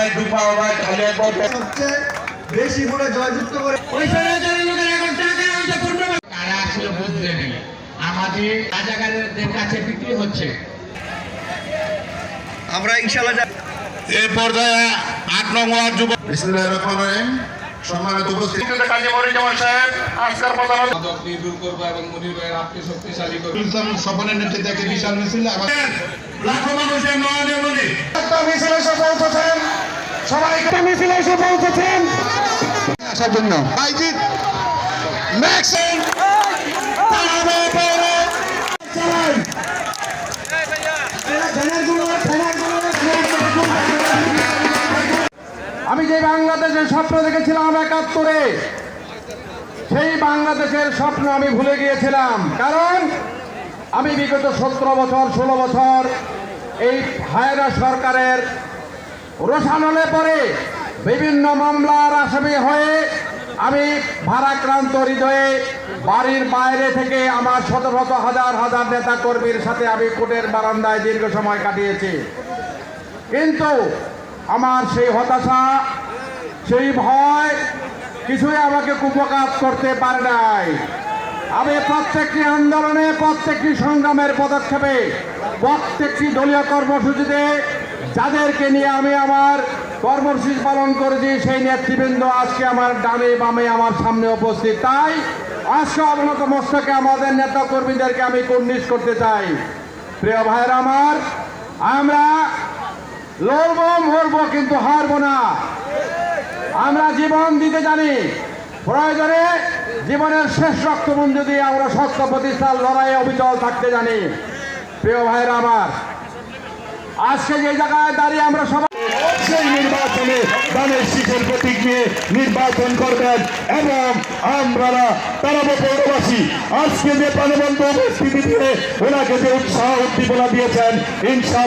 ভাই দুপা ভাই খালি সবচেয়ে বেশি ভোটে জয়যুক্ত করে তারা আসলে বুঝতে নেই আমাদের রাজাকারদের কাছে বিক্রি হচ্ছে। আমরা ইনশাআল্লাহ এই পর্যায়ে 8 নং ওয়ার্ড যুব সম্মানিত উপস্থিত কাজী মনিরুজ্জামান সাহেব আজকের প্রধান অতিথি দূর করবো এবং মনির ভাইয়ের আপনি শক্তিশালী করবো। স্বপনের নেতৃত্বে একটি বিশাল মিছিল লাখো মানুষের নয়নের মনে মিছিলে এসে পৌঁছেছেন, সবাইকে মিছিলে এসে পৌঁছেছেন আসার জন্য বাইজিৎ ম্যাক্সিম আমি যে বাংলাদেশের স্বপ্ন দেখেছিলাম 71-এ, সেই বাংলাদেশের স্বপ্ন আমি ভুলে গিয়েছিলাম। কারণ আমি বিগত 17 বছর 16 বছর এই হায়না সরকারের রোষানলে পরে বিভিন্ন মামলার আসামি হয়ে আমি ভারাক্রান্ত হৃদয়ে বাড়ির বাইরে থেকে আমার শত শত হাজার হাজার নেতা কর্মীর সাথে আমি কোর্টের বারান্দায় দীর্ঘ সময় কাটিয়েছি। কিন্তু আমার সেই হতাশা, সেই ভয় কিছুই আমাকে কুপকাত করতে পারে নাই। আমি প্রত্যেকটি আন্দোলনে, প্রত্যেকটি সংগ্রামের পদক্ষেপে, প্রত্যেকটি দলীয় কর্মসূচিতে যাদেরকে নিয়ে আমি আমার কর্মসূচি পালন করেছি সেই নেতৃবৃন্দ আজকে আমার ডানে বামে আমার সামনে উপস্থিত। তাই আজকে অবনত মস্তকে আমাদের নেতা কর্মীদেরকে আমি কুর্নিশ করতে চাই। প্রিয় ভাইয়েরা আমার, আমরা লড়বো মরবো কিন্তু হারবো না। আমরা জীবন দিতে জানি, প্রয়োজনে জীবনের শেষ রক্তবন্ধ দিয়ে আমরা সত্য প্রতিষ্ঠার লড়াইয়ে অবিচল থাকতে জানি। প্রিয় ভাইরা আমার, আজকে যে জায়গায় দাঁড়িয়ে আমরা সবাই সেই নির্বাচনে দানের শীষের প্রতীক নিয়ে নির্বাচন করবেন এবং আমরা তারাবো পৌরবাসী আজকে যে প্রাণবন্ত উপস্থিতি দিয়ে ওনাকে যে উৎসাহ উদ্দীপনা দিয়েছেন ইনশাআল্লাহ